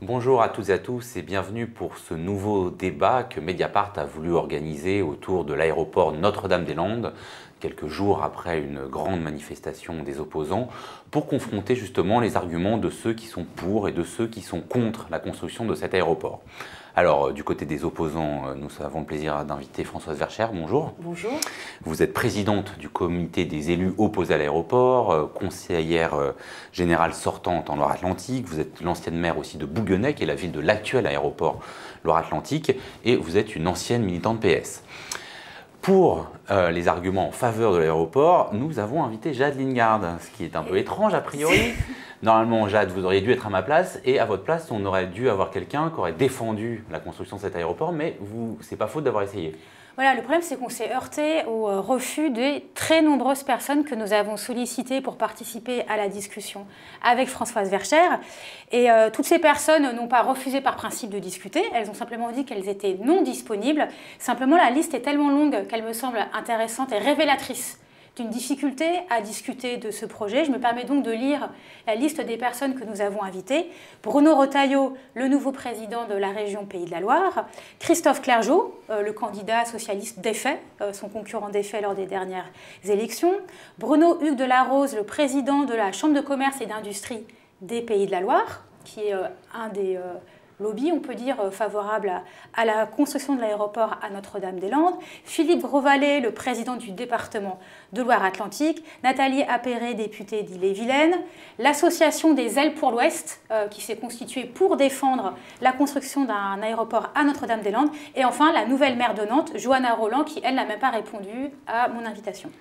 Bonjour à toutes et à tous et bienvenue pour ce nouveau débat que Mediapart a voulu organiser autour de l'aéroport Notre-Dame-des-Landes, quelques jours après une grande manifestation des opposants, pour confronter justement les arguments de ceux qui sont pour et de ceux qui sont contre la construction de cet aéroport. Alors, du côté des opposants, nous avons le plaisir d'inviter Françoise Verchères. Bonjour. Bonjour. Vous êtes présidente du comité des élus opposés à l'aéroport, conseillère générale sortante en Loire-Atlantique. Vous êtes l'ancienne maire aussi de Bouguenais, qui est la ville de l'actuel aéroport Loire-Atlantique. Et vous êtes une ancienne militante PS. Pour les arguments en faveur de l'aéroport, nous avons invité Jade Lingard, ce qui est un peu étrange a priori. Normalement, Jade, vous auriez dû être à ma place, et à votre place, on aurait dû avoir quelqu'un qui aurait défendu la construction de cet aéroport, mais c'est pas faute d'avoir essayé. Voilà, le problème, c'est qu'on s'est heurté au refus de très nombreuses personnes que nous avons sollicitées pour participer à la discussion avec Françoise Verchères. Et toutes ces personnes n'ont pas refusé par principe de discuter, elles ont simplement dit qu'elles étaient non disponibles. Simplement, la liste est tellement longue qu'elle me semble intéressante et révélatrice d'une difficulté à discuter de ce projet. Je me permets donc de lire la liste des personnes que nous avons invitées. Bruno Retailleau, le nouveau président de la région Pays de la Loire. Christophe Clergeau, le candidat socialiste d'Effet, son concurrent d'Effet lors des dernières élections. Bruno Hugues de la Rose, le président de la Chambre de commerce et d'industrie des Pays de la Loire, qui est un des lobby, on peut dire, favorable à la construction de l'aéroport à Notre-Dame-des-Landes. Philippe Grosvalet, le président du département de Loire-Atlantique. Nathalie Appéré, députée d'Ille-et-Vilaine. L'association des Ailes pour l'Ouest, qui s'est constituée pour défendre la construction d'un aéroport à Notre-Dame-des-Landes. Et enfin, la nouvelle maire de Nantes, Johanna Roland, qui, elle, n'a même pas répondu à mon invitation.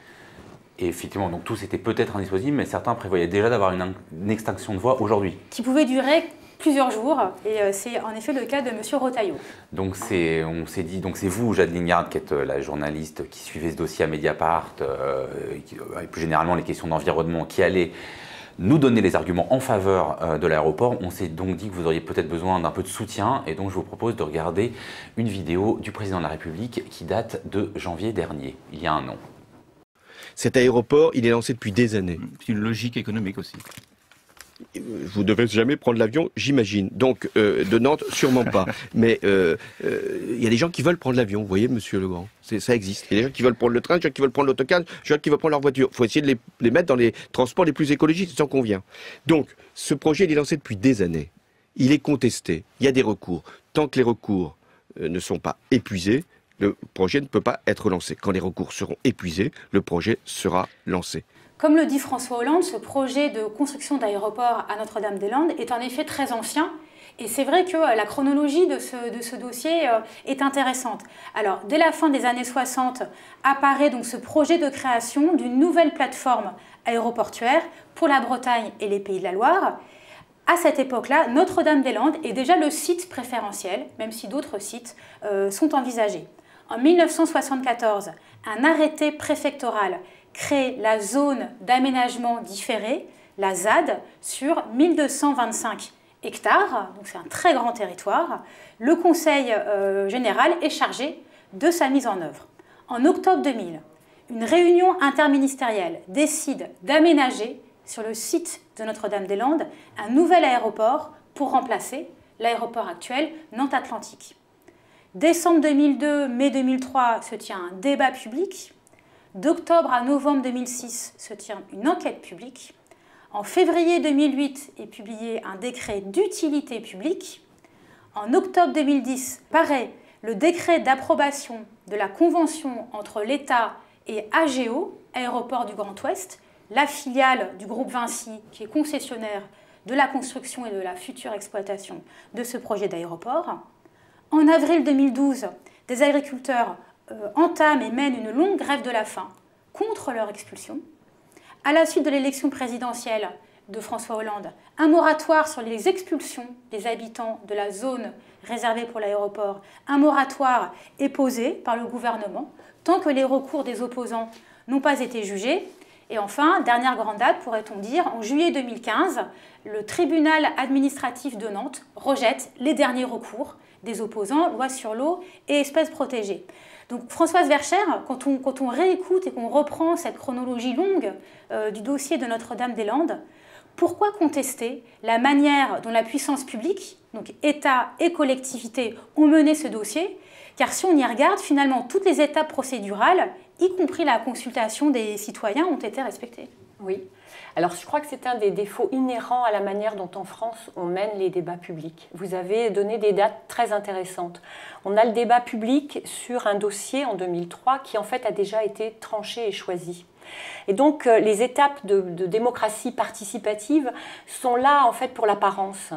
Et effectivement, donc tous étaient peut-être indisposibles, mais certains prévoyaient déjà d'avoir une extinction de voix aujourd'hui. Qui pouvait durer plusieurs jours, et c'est en effet le cas de M. Retailleau. Donc on s'est dit, donc c'est vous, Jade Lingard, qui êtes la journaliste qui suivait ce dossier à Mediapart, et plus généralement les questions d'environnement, qui allait nous donner les arguments en faveur de l'aéroport. On s'est donc dit que vous auriez peut-être besoin d'un peu de soutien, et donc je vous propose de regarder une vidéo du président de la République qui date de janvier dernier, il y a un an. Cet aéroport, il est lancé depuis des années. C'est une logique économique aussi. Vous ne devez jamais prendre l'avion, j'imagine. Donc, de Nantes, sûrement pas. Mais il y a des gens qui veulent prendre l'avion, vous voyez, monsieur Legrand. Ça existe. Il y a des gens qui veulent prendre le train, des gens qui veulent prendre l'autocar, des gens qui veulent prendre leur voiture. Il faut essayer de les mettre dans les transports les plus écologiques, ça en convient. Donc, ce projet, il est lancé depuis des années. Il est contesté. Il y a des recours. Tant que les recours ne sont pas épuisés, le projet ne peut pas être lancé. Quand les recours seront épuisés, le projet sera lancé. Comme le dit François Hollande, ce projet de construction d'aéroport à Notre-Dame-des-Landes est en effet très ancien. Et c'est vrai que la chronologie de ce dossier est intéressante. Alors, dès la fin des années 60, apparaît donc ce projet de création d'une nouvelle plateforme aéroportuaire pour la Bretagne et les Pays de la Loire. À cette époque-là, Notre-Dame-des-Landes est déjà le site préférentiel, même si d'autres sites sont envisagés. En 1974, un arrêté préfectoral crée la zone d'aménagement différé, la ZAD, sur 1225 hectares, donc c'est un très grand territoire. Le Conseil général est chargé de sa mise en œuvre. En octobre 2000, une réunion interministérielle décide d'aménager sur le site de Notre-Dame-des-Landes un nouvel aéroport pour remplacer l'aéroport actuel Nantes-Atlantique. Décembre 2002, mai 2003 se tient un débat public. D'octobre à novembre 2006 se tient une enquête publique. En février 2008 est publié un décret d'utilité publique. En octobre 2010 paraît le décret d'approbation de la convention entre l'État et AGO, Aéroport du Grand Ouest, la filiale du groupe Vinci qui est concessionnaire de la construction et de la future exploitation de ce projet d'aéroport. En avril 2012, des agriculteurs entament et mènent une longue grève de la faim contre leur expulsion. À la suite de l'élection présidentielle de François Hollande, un moratoire sur les expulsions des habitants de la zone réservée pour l'aéroport, un moratoire est posé par le gouvernement tant que les recours des opposants n'ont pas été jugés. Et enfin, dernière grande date, pourrait-on dire, en juillet 2015, le tribunal administratif de Nantes rejette les derniers recours des opposants, loi sur l'eau et espèces protégées. Donc Françoise Verchères, quand on réécoute et qu'on reprend cette chronologie longue du dossier de Notre-Dame-des-Landes, pourquoi contester la manière dont la puissance publique, donc État et collectivités, ont mené ce dossier? Car si on y regarde, finalement, toutes les étapes procédurales, y compris la consultation des citoyens, ont été respectées. Oui. Alors, je crois que c'est un des défauts inhérents à la manière dont en France on mène les débats publics. Vous avez donné des dates très intéressantes. On a le débat public sur un dossier en 2003 qui en fait a déjà été tranché et choisi. Et donc, les étapes de démocratie participative sont là, en fait, pour l'apparence.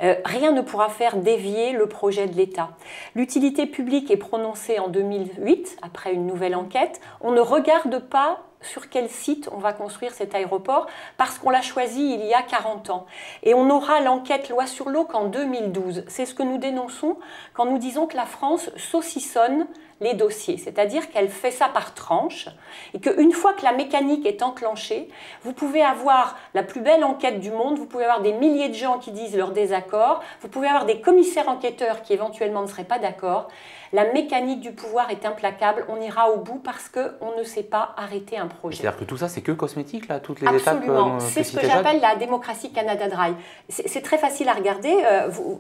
Rien ne pourra faire dévier le projet de l'État. L'utilité publique est prononcée en 2008, après une nouvelle enquête. On ne regarde pas sur quel site on va construire cet aéroport parce qu'on l'a choisi il y a 40 ans. Et on aura l'enquête loi sur l'eau qu'en 2012. C'est ce que nous dénonçons quand nous disons que la France saucissonne les dossiers, c'est-à-dire qu'elle fait ça par tranches et qu'une fois que la mécanique est enclenchée, vous pouvez avoir la plus belle enquête du monde, vous pouvez avoir des milliers de gens qui disent leur désaccord, vous pouvez avoir des commissaires enquêteurs qui éventuellement ne seraient pas d'accord. La mécanique du pouvoir est implacable, on ira au bout parce qu'on ne sait pas arrêter un projet. C'est-à-dire que tout ça, c'est que cosmétique, là, toutes les Absolument. étapes C'est ce que j'appelle la démocratie Canada Dry. C'est très facile à regarder.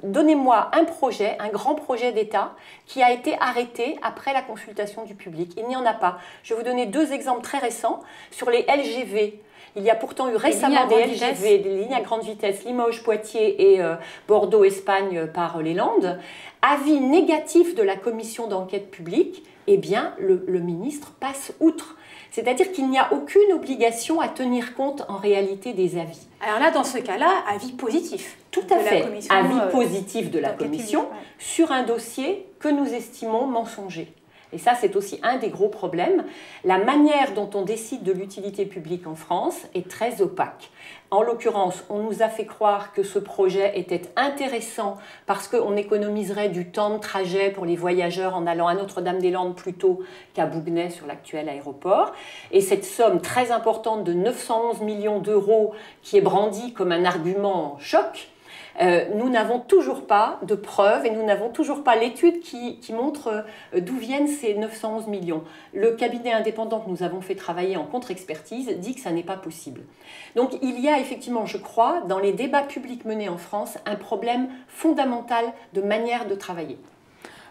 Donnez-moi un projet, un grand projet d'État qui a été arrêté après la consultation du public. Il n'y en a pas. Je vais vous donner deux exemples très récents sur les LGV. Il y a pourtant eu récemment des LGV, des lignes à grande vitesse, Limoges, Poitiers et Bordeaux, Espagne par les Landes. Avis négatif de la commission d'enquête publique, eh bien, le ministre passe outre. C'est-à-dire qu'il n'y a aucune obligation à tenir compte en réalité des avis. Alors là, dans ce cas-là, avis positif. Tout à fait. Avis positif de la commission sur un dossier que nous estimons mensonger. Et ça, c'est aussi un des gros problèmes. La manière dont on décide de l'utilité publique en France est très opaque. En l'occurrence, on nous a fait croire que ce projet était intéressant parce qu'on économiserait du temps de trajet pour les voyageurs en allant à Notre-Dame-des-Landes plutôt qu'à Bouguenais sur l'actuel aéroport. Et cette somme très importante de 911 millions d'euros qui est brandie comme un argument choc, nous n'avons toujours pas de preuves et nous n'avons toujours pas l'étude qui montre d'où viennent ces 911 millions. Le cabinet indépendant que nous avons fait travailler en contre-expertise dit que ça n'est pas possible. Donc il y a effectivement, je crois, dans les débats publics menés en France, un problème fondamental de manière de travailler.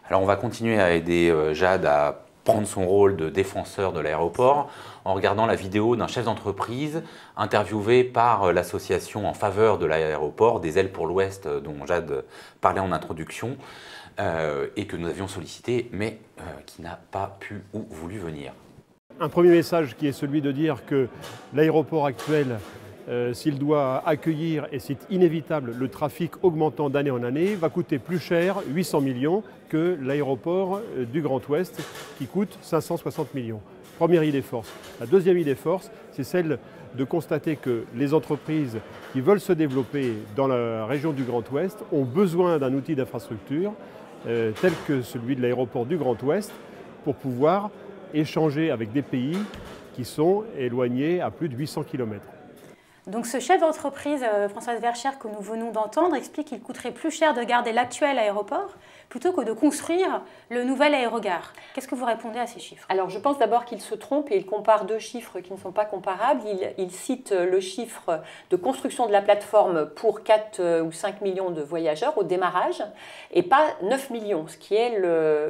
Alors on va continuer à aider Jade à prendre son rôle de défenseur de l'aéroport en regardant la vidéo d'un chef d'entreprise interviewé par l'association en faveur de l'aéroport des Ailes pour l'Ouest dont Jade parlait en introduction et que nous avions sollicité mais qui n'a pas pu ou voulu venir. Un premier message qui est celui de dire que l'aéroport actuel, s'il doit accueillir, et c'est inévitable, le trafic augmentant d'année en année, va coûter plus cher, 800 millions, que l'aéroport du Grand Ouest qui coûte 560 millions. Première idée force. La deuxième idée force, c'est celle de constater que les entreprises qui veulent se développer dans la région du Grand Ouest ont besoin d'un outil d'infrastructure tel que celui de l'aéroport du Grand Ouest pour pouvoir échanger avec des pays qui sont éloignés à plus de 800 km. Donc ce chef d'entreprise, Françoise Verchères, que nous venons d'entendre, explique qu'il coûterait plus cher de garder l'actuel aéroport plutôt que de construire le nouvel aérogare. Qu'est-ce que vous répondez à ces chiffres? Alors je pense d'abord qu'il se trompe et il compare deux chiffres qui ne sont pas comparables. Il cite le chiffre de construction de la plateforme pour 4 ou 5 millions de voyageurs au démarrage et pas 9 millions, ce qui est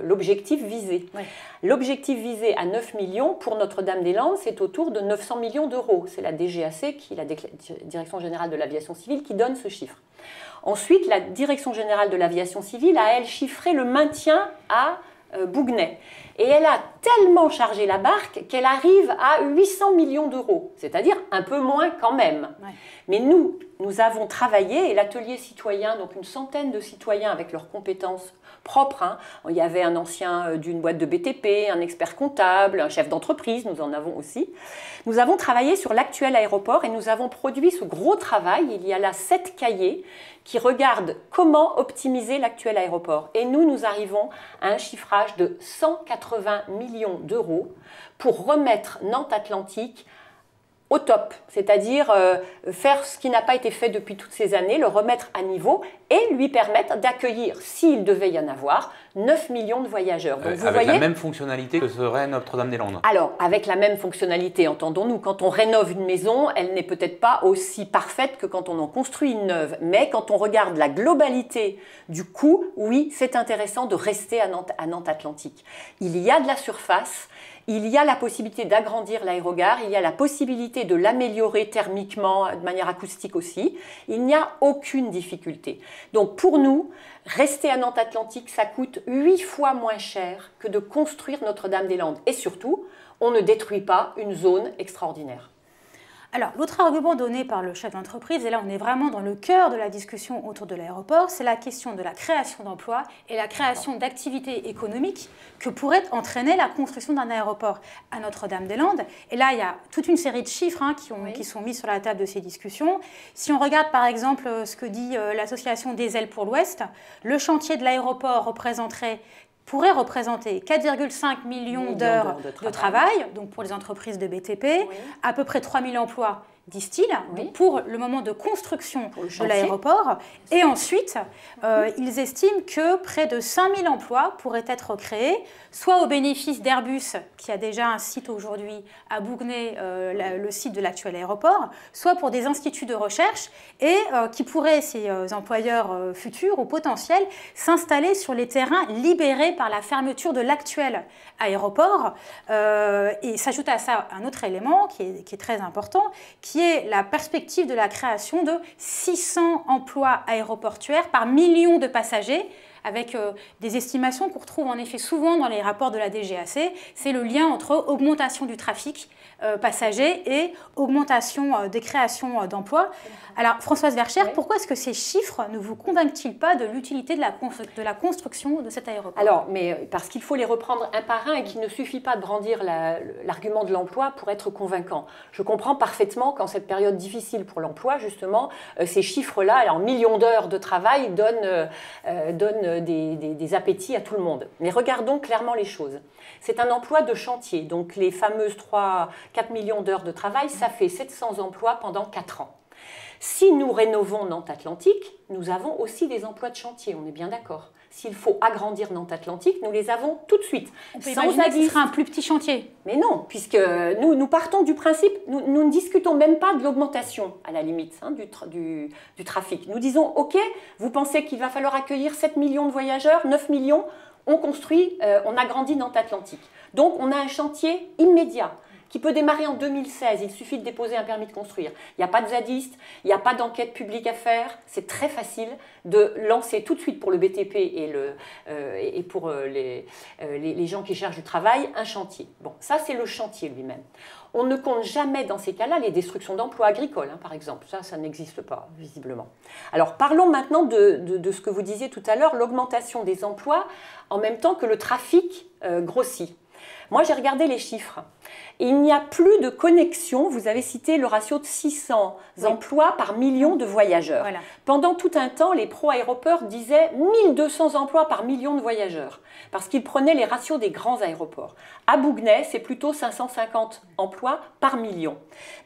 l'objectif visé. Oui. L'objectif visé à 9 millions pour Notre-Dame-des-Landes, c'est autour de 900 millions d'euros. C'est la DGAC, qui est la Direction Générale de l'Aviation Civile, qui donne ce chiffre. Ensuite, la Direction Générale de l'Aviation Civile a, elle, chiffré le maintien à Bouguenais. Et elle a tellement chargé la barque qu'elle arrive à 800 millions d'euros, c'est-à-dire un peu moins quand même. Ouais. Mais nous avons travaillé, et l'atelier citoyen, donc une centaine de citoyens avec leurs compétences propres, hein. Il y avait un ancien d'une boîte de BTP, un expert comptable, un chef d'entreprise, nous en avons aussi. Nous avons travaillé sur l'actuel aéroport et nous avons produit ce gros travail. Il y a là 7 cahiers qui regardent comment optimiser l'actuel aéroport. Et nous arrivons à un chiffrage de 180 millions d'euros pour remettre Nantes Atlantique au top, c'est-à-dire faire ce qui n'a pas été fait depuis toutes ces années, le remettre à niveau et lui permettre d'accueillir, s'il devait y en avoir, 9 millions de voyageurs. Donc, vous avec voyez, la même fonctionnalité que serait Notre-Dame-des-Landes. alors, avec la même fonctionnalité, entendons-nous, quand on rénove une maison, elle n'est peut-être pas aussi parfaite que quand on en construit une neuve. Mais quand on regarde la globalité du coût, oui, c'est intéressant de rester à Nantes Atlantique. Il y a de la surface. Il y a la possibilité d'agrandir l'aérogare, il y a la possibilité de l'améliorer thermiquement, de manière acoustique aussi. Il n'y a aucune difficulté. Donc pour nous, rester à Nantes Atlantique, ça coûte 8 fois moins cher que de construire Notre-Dame-des-Landes. Et surtout, on ne détruit pas une zone extraordinaire. Alors, l'autre argument donné par le chef d'entreprise, et là on est vraiment dans le cœur de la discussion autour de l'aéroport, c'est la question de la création d'emplois et la création d'activités économiques que pourrait entraîner la construction d'un aéroport à Notre-Dame-des-Landes. Et là, il y a toute une série de chiffres qui sont mis sur la table de ces discussions. Si on regarde par exemple ce que dit l'association des ailes pour l'Ouest, le chantier de l'aéroport pourrait représenter 4,5 millions d'heures de travail, donc pour les entreprises de BTP, à peu près 3 000 emplois, disent-ils, donc pour le moment de construction de l'aéroport. Et ensuite, ils estiment que près de 5 000 emplois pourraient être créés, soit au bénéfice d'Airbus, qui a déjà un site aujourd'hui à Bouguenais, le site de l'actuel aéroport, soit pour des instituts de recherche, et qui pourraient, ces employeurs futurs ou potentiels, s'installer sur les terrains libérés par la fermeture de l'actuel aéroport. Et s'ajoute à ça un autre élément qui est très important, qui est la perspective de la création de 600 emplois aéroportuaires par million de passagers, avec des estimations qu'on retrouve en effet souvent dans les rapports de la DGAC. C'est le lien entre augmentation du trafic passager et augmentation des créations d'emplois. Alors, Françoise Verchères, pourquoi est-ce que ces chiffres ne vous convainquent-ils pas de l'utilité de la construction de cet aéroport? Alors, mais parce qu'il faut les reprendre un par un et qu'il ne suffit pas de brandir l'argument de l'emploi pour être convaincant. Je comprends parfaitement qu'en cette période difficile pour l'emploi, justement, ces chiffres-là, alors millions d'heures de travail, donnent des appétits à tout le monde. Mais regardons clairement les choses. C'est un emploi de chantier, donc les fameuses 4 millions d'heures de travail, ça fait 700 emplois pendant 4 ans. Si nous rénovons Nantes Atlantique, nous avons aussi des emplois de chantier, on est bien d'accord. S'il faut agrandir Nantes Atlantique, nous les avons tout de suite. On peut imaginer que ce sera un plus petit chantier. Mais non, puisque nous partons du principe, nous ne discutons même pas de l'augmentation, à la limite, du trafic. Nous disons, ok, vous pensez qu'il va falloir accueillir 7 millions de voyageurs, 9 millions, on construit, on agrandit Nantes Atlantique. Donc on a un chantier immédiat qui peut démarrer en 2016. Il suffit de déposer un permis de construire. Il n'y a pas de zadiste, il n'y a pas d'enquête publique à faire. C'est très facile de lancer tout de suite pour le BTP et pour les gens qui cherchent du travail un chantier. Bon, ça c'est le chantier lui-même. On ne compte jamais dans ces cas-là les destructions d'emplois agricoles, par exemple. Ça n'existe pas, visiblement. Alors, parlons maintenant de ce que vous disiez tout à l'heure, l'augmentation des emplois en même temps que le trafic grossit. Moi, j'ai regardé les chiffres. Il n'y a plus de connexion. Vous avez cité le ratio de 600 emplois par million de voyageurs. Voilà. Pendant tout un temps, les pro-aéroports disaient 1200 emplois par million de voyageurs, parce qu'ils prenaient les ratios des grands aéroports. À Bouguenais, c'est plutôt 550 emplois par million.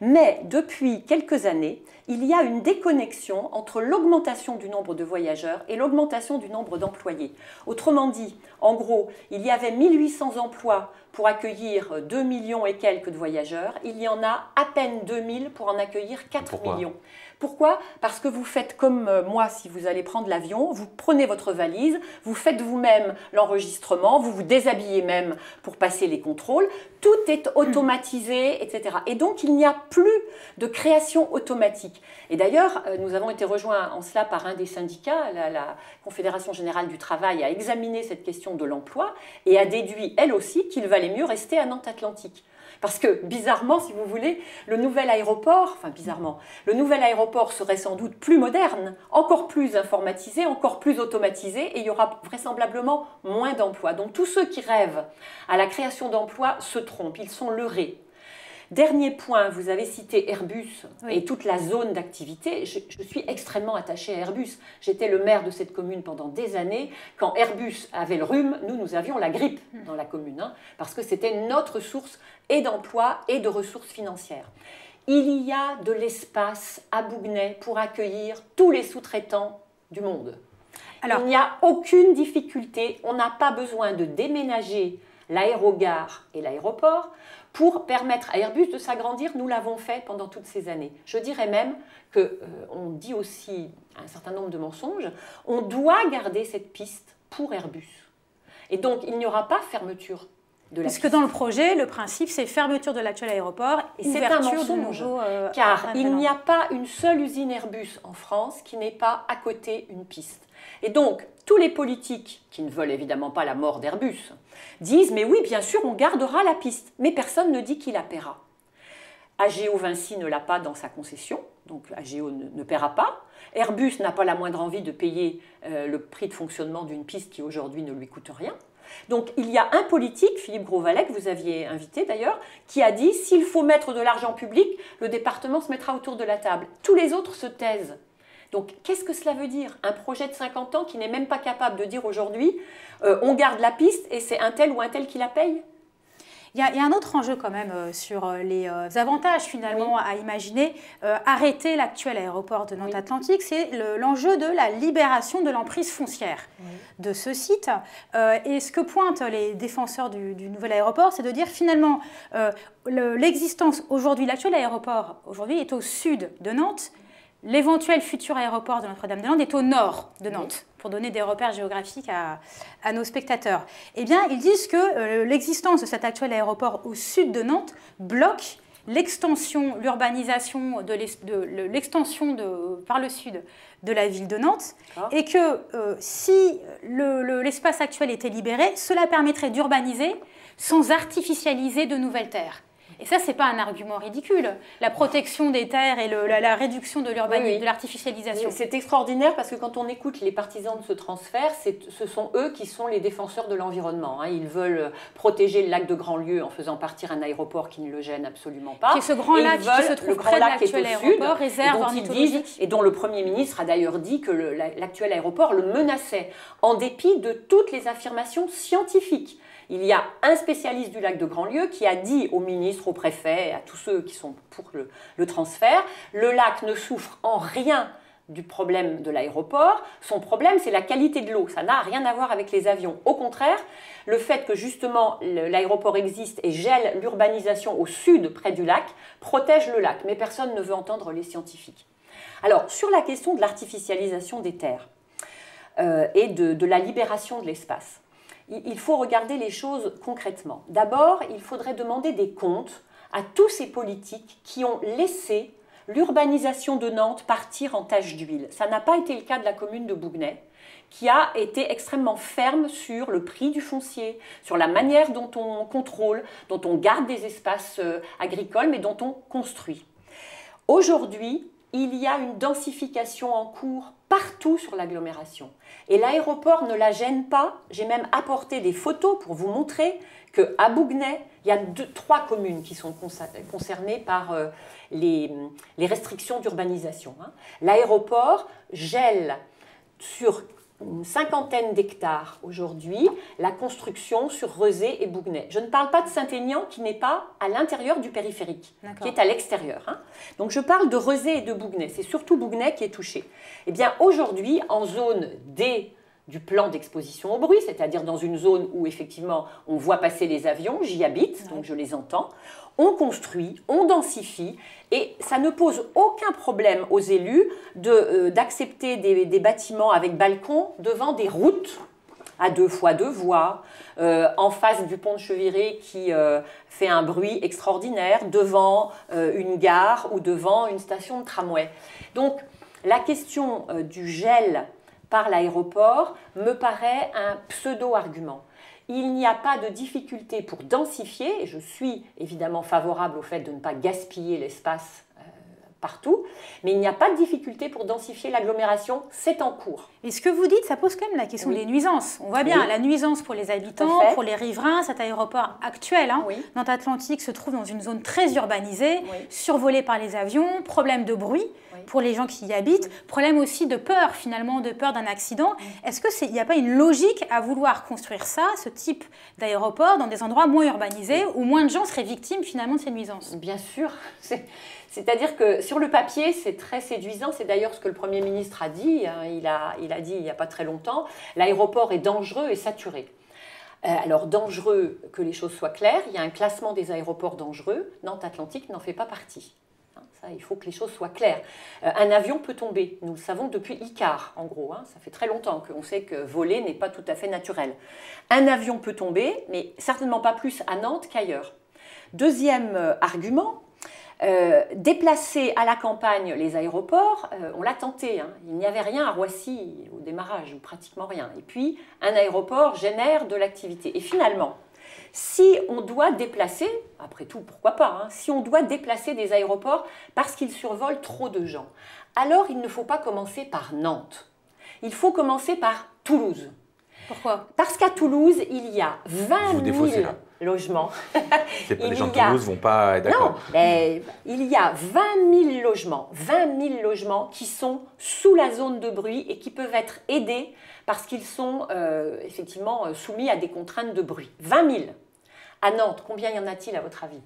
Mais depuis quelques années, il y a une déconnexion entre l'augmentation du nombre de voyageurs et l'augmentation du nombre d'employés. Autrement dit, en gros, il y avait 1800 emplois pour accueillir 2 millions et quelques de voyageurs. Il y en a à peine 2000 pour en accueillir 4 millions. Pourquoi? Parce que vous faites comme moi, si vous allez prendre l'avion, vous prenez votre valise, vous faites vous-même l'enregistrement, vous vous déshabillez même pour passer les contrôles, tout est automatisé, etc. Et donc, il n'y a plus de création automatique. Et d'ailleurs, nous avons été rejoints en cela par un des syndicats, la Confédération Générale du Travail, a examiné cette question de l'emploi et a déduit, elle aussi, qu'il valait mieux rester à Nantes Atlantique. Parce que, bizarrement, si vous voulez, le nouvel aéroport serait sans doute plus moderne, encore plus informatisé, encore plus automatisé, et il y aura vraisemblablement moins d'emplois. Donc tous ceux qui rêvent à la création d'emplois se trompent, ils sont leurrés. Dernier point, vous avez cité Airbus et toute la zone d'activité. Je suis extrêmement attachée à Airbus. J'étais le maire de cette commune pendant des années. Quand Airbus avait le rhume, nous avions la grippe dans la commune, parce que c'était notre source et d'emploi et de ressources financières. il y a de l'espace à Bouguenais pour accueillir tous les sous-traitants du monde. Alors, il n'y a aucune difficulté, on n'a pas besoin de déménager l'aérogare et l'aéroport pour permettre à Airbus de s'agrandir. Nous l'avons fait pendant toutes ces années. Je dirais même qu'on dit aussi un certain nombre de mensonges. On doit garder cette piste pour Airbus. Et donc, il n'y aura pas fermeture de la piste. Puisque dans le projet, le principe, c'est fermeture de l'actuel aéroport et c'est un mensonge, car il n'y a pas une seule usine Airbus en France qui n'ait pas à côté une piste. Et donc, tous les politiques, qui ne veulent évidemment pas la mort d'Airbus, disent « mais oui, bien sûr, on gardera la piste », mais personne ne dit qui la paiera. AGO Vinci ne l'a pas dans sa concession, donc AGO ne paiera pas. Airbus n'a pas la moindre envie de payer le prix de fonctionnement d'une piste qui aujourd'hui ne lui coûte rien. Donc il y a un politique, Philippe Grosvalet, que vous aviez invité d'ailleurs, qui a dit « s'il faut mettre de l'argent public, le département se mettra autour de la table ». Tous les autres se taisent. Donc, qu'est-ce que cela veut dire? Un projet de 50 ans qui n'est même pas capable de dire aujourd'hui on garde la piste et c'est un tel ou un tel qui la paye? Il y a un autre enjeu quand même sur les avantages finalement à imaginer. Arrêter l'actuel aéroport de Nantes Atlantique, c'est l'enjeu de la libération de l'emprise foncière de ce site. Et ce que pointent les défenseurs du nouvel aéroport, c'est de dire finalement l'existence aujourd'hui, l'actuel aéroport aujourd'hui est au sud de Nantes. L'éventuel futur aéroport de Notre-Dame-des-Landes est au nord de Nantes, pour donner des repères géographiques à nos spectateurs. Eh bien, ils disent que l'existence de cet actuel aéroport au sud de Nantes bloque l'extension, l'urbanisation par le sud de la ville de Nantes, et que si l'espace actuel était libéré, cela permettrait d'urbaniser sans artificialiser de nouvelles terres. Et ça, ce n'est pas un argument ridicule. La protection des terres et la réduction de l'urbanisme, de l'artificialisation. C'est extraordinaire parce que quand on écoute les partisans de ce transfert, ce sont eux qui sont les défenseurs de l'environnement. Ils veulent protéger le lac de Grandlieu en faisant partir un aéroport qui ne le gêne absolument pas. Et ce grand lac qui se trouve près de l'actuel aéroport, réserve ornithologique. Et dont le Premier ministre a d'ailleurs dit que l'actuel aéroport le menaçait, en dépit de toutes les affirmations scientifiques. Il y a un spécialiste du lac de Grandlieu qui a dit au ministre, au préfet, à tous ceux qui sont pour le transfert, le lac ne souffre en rien du problème de l'aéroport. Son problème, c'est la qualité de l'eau. Ça n'a rien à voir avec les avions. Au contraire, le fait que justement l'aéroport existe et gèle l'urbanisation au sud, près du lac, protège le lac. Mais personne ne veut entendre les scientifiques. Alors, sur la question de l'artificialisation des terres et de la libération de l'espace, il faut regarder les choses concrètement. D'abord, il faudrait demander des comptes à tous ces politiques qui ont laissé l'urbanisation de Nantes partir en tache d'huile. Ça n'a pas été le cas de la commune de Bouguenais, qui a été extrêmement ferme sur le prix du foncier, sur la manière dont on contrôle, dont on garde des espaces agricoles, mais dont on construit. Aujourd'hui, il y a une densification en cours partout sur l'agglomération. Et l'aéroport ne la gêne pas. J'ai même apporté des photos pour vous montrer qu'à Bouguenais, il y a 3 communes qui sont concernées par les restrictions d'urbanisation. L'aéroport gèle sur une 50aine d'hectares aujourd'hui la construction sur Rezé et Bouguenais. Je ne parle pas de Saint-Aignan qui n'est pas à l'intérieur du périphérique, qui est à l'extérieur. Donc je parle de Rezé et de Bouguenais. C'est surtout Bouguenais qui est touché. Eh bien aujourd'hui, en zone D du plan d'exposition au bruit, c'est-à-dire dans une zone où effectivement on voit passer les avions, j'y habite, donc je les entends, on construit, on densifie, et ça ne pose aucun problème aux élus d'accepter des bâtiments avec balcon devant des routes à 2 fois 2 voies, en face du pont de Cheviré qui fait un bruit extraordinaire, devant une gare ou devant une station de tramway. Donc la question du gel par l'aéroport me paraît un pseudo-argument. Il n'y a pas de difficulté pour densifier, et je suis évidemment favorable au fait de ne pas gaspiller l'espace partout, mais il n'y a pas de difficulté pour densifier l'agglomération, c'est en cours. Et ce que vous dites, ça pose quand même la question des nuisances. On voit bien la nuisance pour les habitants, pour les riverains. Cet aéroport actuel, Nantes Atlantique, se trouve dans une zone très urbanisée, survolée par les avions, problème de bruit. pour les gens qui y habitent, problème aussi de peur finalement, de peur d'un accident. Est-ce qu'il n'y a pas une logique à vouloir construire ça, ce type d'aéroport, dans des endroits moins urbanisés où moins de gens seraient victimes finalement de ces nuisances? Bien sûr, c'est-à-dire que sur le papier, c'est très séduisant. C'est d'ailleurs ce que le Premier ministre a dit. Il a dit il n'y a pas très longtemps, l'aéroport est dangereux et saturé. Alors dangereux, que les choses soient claires, il y a un classement des aéroports dangereux. Nantes Atlantique n'en fait pas partie. Ça, il faut que les choses soient claires. Un avion peut tomber, nous le savons depuis Icare, en gros. Ça fait très longtemps qu'on sait que voler n'est pas tout à fait naturel. Un avion peut tomber, mais certainement pas plus à Nantes qu'ailleurs. Deuxième argument, déplacer à la campagne les aéroports, on l'a tenté. Il n'y avait rien à Roissy au démarrage, ou pratiquement rien. Et puis, un aéroport génère de l'activité. Et finalement, si on doit déplacer, après tout, pourquoi pas, si on doit déplacer des aéroports parce qu'ils survolent trop de gens, alors il ne faut pas commencer par Nantes. Il faut commencer par Toulouse. Pourquoi? Parce qu'à Toulouse, il y a 20 000 logements. Les gens de Toulouse ne vont pas être d'accord. Non, mais il y a 20 000 logements, 20 000 logements qui sont sous la zone de bruit et qui peuvent être aidés parce qu'ils sont effectivement soumis à des contraintes de bruit. 20 000. À Nantes, combien y en a-t-il à votre avis?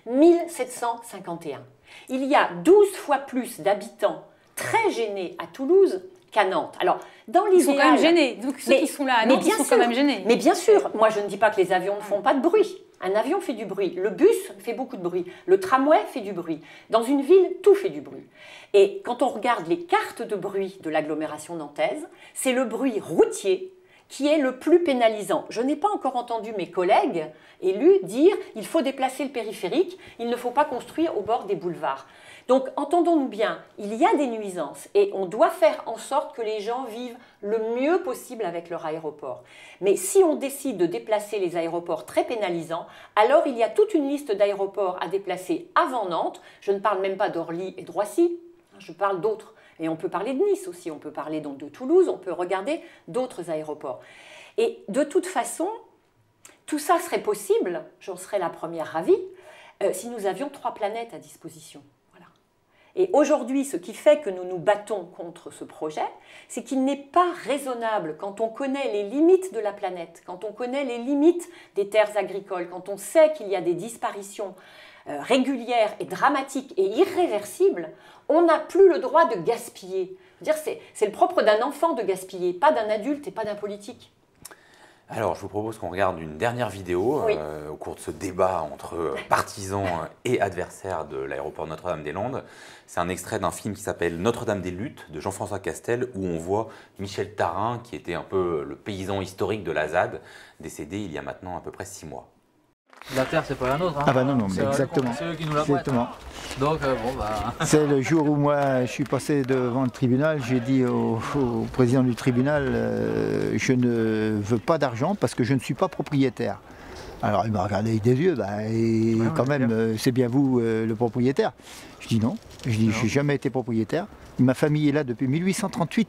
1751. Il y a 12 fois plus d'habitants très gênés à Toulouse qu'à Nantes. Alors, dans l'idéal... Ils sont quand même gênés. Donc ceux qui sont là à Nantes, ils sont quand même gênés. Mais bien sûr, moi je ne dis pas que les avions ne font pas de bruit. Un avion fait du bruit. Le bus fait beaucoup de bruit. Le tramway fait du bruit. Dans une ville, tout fait du bruit. Et quand on regarde les cartes de bruit de l'agglomération nantaise, c'est le bruit routier qui est le plus pénalisant. Je n'ai pas encore entendu mes collègues élus dire « il faut déplacer le périphérique, il ne faut pas construire au bord des boulevards ». Donc, entendons-nous bien, il y a des nuisances et on doit faire en sorte que les gens vivent le mieux possible avec leur aéroport. Mais si on décide de déplacer les aéroports très pénalisants, alors il y a toute une liste d'aéroports à déplacer avant Nantes. Je ne parle même pas d'Orly et de Roissy, je parle d'autres. Et on peut parler de Nice aussi, on peut parler donc de Toulouse, on peut regarder d'autres aéroports. Et de toute façon, tout ça serait possible, j'en serais la première ravie, si nous avions 3 planètes à disposition. Voilà. Et aujourd'hui, ce qui fait que nous nous battons contre ce projet, c'est qu'il n'est pas raisonnable, quand on connaît les limites de la planète, quand on connaît les limites des terres agricoles, quand on sait qu'il y a des disparitions régulières et dramatiques et irréversibles, on n'a plus le droit de gaspiller. C'est le propre d'un enfant de gaspiller, pas d'un adulte et pas d'un politique. Alors, je vous propose qu'on regarde une dernière vidéo au cours de ce débat entre partisans et adversaires de l'aéroport Notre-Dame-des-Landes. C'est un extrait d'un film qui s'appelle Notre-Dame des Luttes de Jean-François Castel, où on voit Michel Tharin, qui était un peu le paysan historique de la ZAD, décédé il y a maintenant à peu près 6 mois. La terre, c'est pas la nôtre. Ah bah non, mais exactement. C'est eux qui nous la prêtent. Donc, bon, bah... C'est le jour où moi, je suis passé devant le tribunal, j'ai dit au président du tribunal, je ne veux pas d'argent parce que je ne suis pas propriétaire. Alors il m'a regardé avec des yeux, quand même, c'est bien vous le propriétaire. Je dis non, je dis je n'ai jamais été propriétaire. Ma famille est là depuis 1838,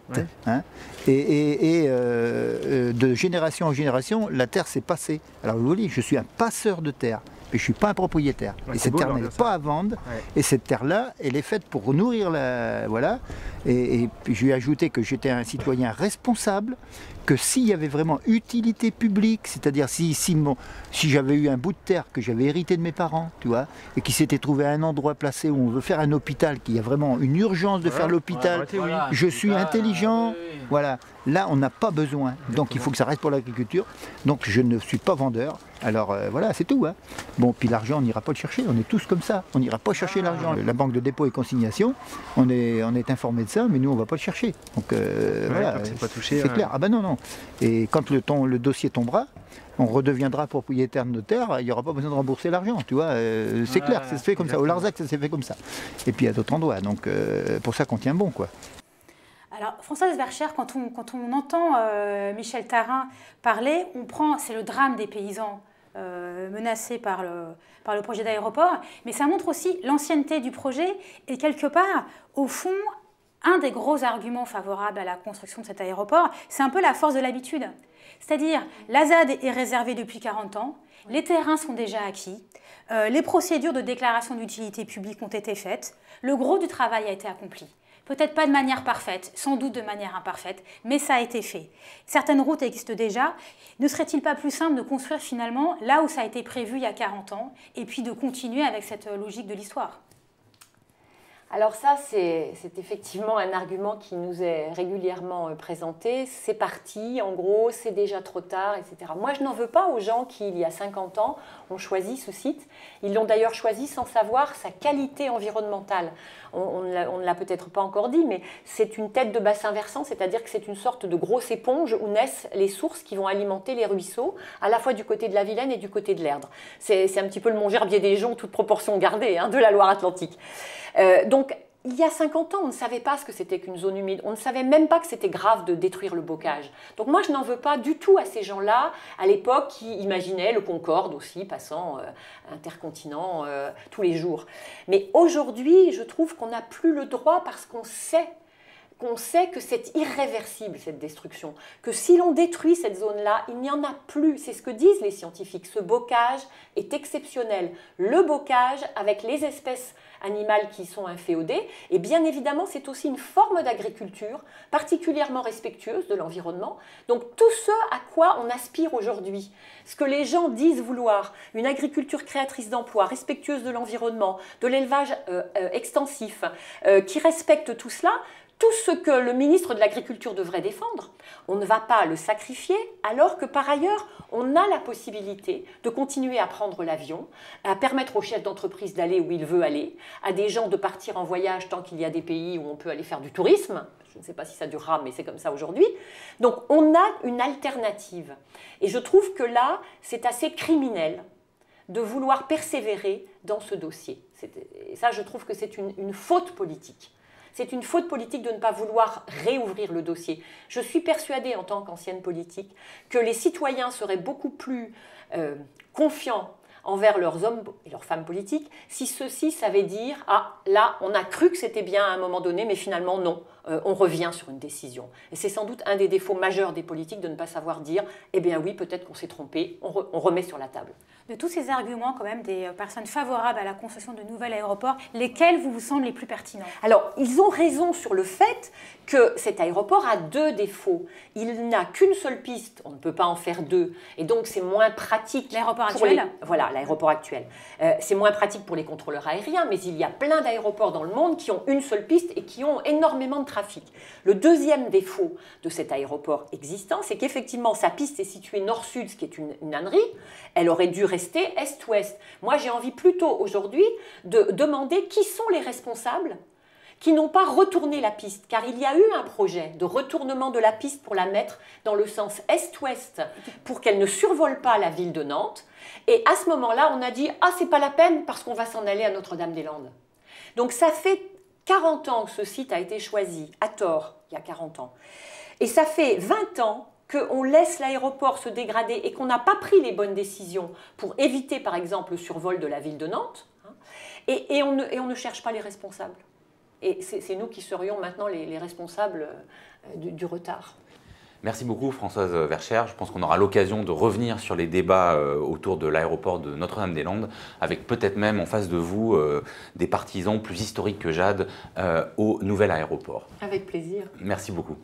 et de génération en génération, la terre s'est passée. Alors je vous dis, je suis un passeur de terre, mais je ne suis pas un propriétaire. Et cette terre n'est pas à vendre, et cette terre-là, elle est faite pour nourrir la... Voilà. Et puis je lui ai ajouté que j'étais un citoyen responsable, que s'il y avait vraiment utilité publique, c'est-à-dire si j'avais eu un bout de terre que j'avais hérité de mes parents, tu vois, et qui s'était trouvé à un endroit placé où on veut faire un hôpital, qu'il y a vraiment une urgence de faire l'hôpital, je suis intelligent, voilà, là on n'a pas besoin, donc il faut que ça reste pour l'agriculture, donc je ne suis pas vendeur, alors voilà, c'est tout. Bon, puis l'argent on n'ira pas le chercher, on est tous comme ça, on n'ira pas chercher l'argent. La banque de dépôt et consignation, on est informé de ça, mais nous on ne va pas le chercher, donc voilà, c'est clair, ah ben non. Et quand le dossier tombera, on redeviendra propriétaire de nos terres, il n'y aura pas besoin de rembourser l'argent, tu vois, c'est clair, ça se fait comme ça. Au Larzac, ça s'est fait comme ça. Et puis à d'autres endroits, donc pour ça qu'on tient bon, quoi. Alors, Françoise Vercher, quand on entend Michel Tharin parler, c'est le drame des paysans menacés par le projet d'aéroport, mais ça montre aussi l'ancienneté du projet et quelque part, au fond, un des gros arguments favorables à la construction de cet aéroport, c'est un peu la force de l'habitude. C'est-à-dire, la ZAD est réservée depuis 40 ans, les terrains sont déjà acquis, les procédures de déclaration d'utilité publique ont été faites, le gros du travail a été accompli. Peut-être pas de manière parfaite, sans doute de manière imparfaite, mais ça a été fait. Certaines routes existent déjà. Ne serait-il pas plus simple de construire finalement là où ça a été prévu il y a 40 ans, et puis de continuer avec cette logique de l'histoire ? Alors ça, c'est effectivement un argument qui nous est régulièrement présenté. C'est parti, en gros, c'est déjà trop tard, etc. Moi, je n'en veux pas aux gens qui, il y a 50 ans, ont choisi ce site. Ils l'ont d'ailleurs choisi sans savoir sa qualité environnementale. On ne l'a peut-être pas encore dit, mais c'est une tête de bassin versant, c'est-à-dire que c'est une sorte de grosse éponge où naissent les sources qui vont alimenter les ruisseaux, à la fois du côté de la Vilaine et du côté de l'Erdre. C'est un petit peu le Montgerbier des Joncs, toute proportion gardée, hein, de la Loire-Atlantique. Donc, il y a 50 ans, on ne savait pas ce que c'était qu'une zone humide. On ne savait même pas que c'était grave de détruire le bocage. Donc moi, je n'en veux pas du tout à ces gens-là, à l'époque, qui imaginaient le Concorde aussi, passant intercontinent tous les jours. Mais aujourd'hui, je trouve qu'on n'a plus le droit parce qu'on sait que c'est irréversible, cette destruction, que si l'on détruit cette zone-là, il n'y en a plus. C'est ce que disent les scientifiques. Ce bocage est exceptionnel. Le bocage, avec les espèces animales qui sont inféodées, et bien évidemment, c'est aussi une forme d'agriculture particulièrement respectueuse de l'environnement. Donc tout ce à quoi on aspire aujourd'hui, ce que les gens disent vouloir, une agriculture créatrice d'emplois, respectueuse de l'environnement, de l'élevage extensif, qui respecte tout cela, tout ce que le ministre de l'Agriculture devrait défendre, on ne va pas le sacrifier alors que par ailleurs, on a la possibilité de continuer à prendre l'avion, à permettre aux chefs d'entreprise d'aller où il veut aller, à des gens de partir en voyage tant qu'il y a des pays où on peut aller faire du tourisme. Je ne sais pas si ça durera, mais c'est comme ça aujourd'hui. Donc on a une alternative. Et je trouve que là, c'est assez criminel de vouloir persévérer dans ce dossier. Et ça, je trouve que c'est une faute politique. C'est une faute politique de ne pas vouloir réouvrir le dossier. Je suis persuadée, en tant qu'ancienne politique, que les citoyens seraient beaucoup plus confiants envers leurs hommes et leurs femmes politiques si ceux-ci savaient dire « Ah, là, on a cru que c'était bien à un moment donné, mais finalement, non, on revient sur une décision. » Et c'est sans doute un des défauts majeurs des politiques de ne pas savoir dire « Eh bien oui, peut-être qu'on s'est trompé, on remet sur la table. » De tous ces arguments, quand même, des personnes favorables à la construction de nouvel aéroport, lesquels vous semblent les plus pertinents? Alors, ils ont raison sur le fait que cet aéroport a deux défauts. Il n'a qu'une seule piste, on ne peut pas en faire deux, et donc c'est moins pratique. L'aéroport actuel? Voilà, l'aéroport actuel. C'est moins pratique pour les contrôleurs aériens, mais il y a plein d'aéroports dans le monde qui ont une seule piste et qui ont énormément de trafic. Le deuxième défaut de cet aéroport existant, c'est qu'effectivement, sa piste est située nord-sud, ce qui est une ânerie. Elle aurait dû rester est-ouest. Moi, j'ai envie plutôt aujourd'hui de demander qui sont les responsables qui n'ont pas retourné la piste, car il y a eu un projet de retournement de la piste pour la mettre dans le sens est-ouest, pour qu'elle ne survole pas la ville de Nantes. Et à ce moment-là, on a dit « Ah, c'est pas la peine parce qu'on va s'en aller à Notre-Dame-des-Landes ». Donc ça fait 40 ans que ce site a été choisi, à tort, il y a 40 ans. Et ça fait 20 ans qu'on laisse l'aéroport se dégrader et qu'on n'a pas pris les bonnes décisions pour éviter, par exemple, le survol de la ville de Nantes. Et on ne cherche pas les responsables. Et c'est nous qui serions maintenant les responsables du retard. Merci beaucoup Françoise Vercher. Je pense qu'on aura l'occasion de revenir sur les débats autour de l'aéroport de Notre-Dame-des-Landes, avec peut-être même en face de vous des partisans plus historiques que Jade au nouvel aéroport. Avec plaisir. Merci beaucoup.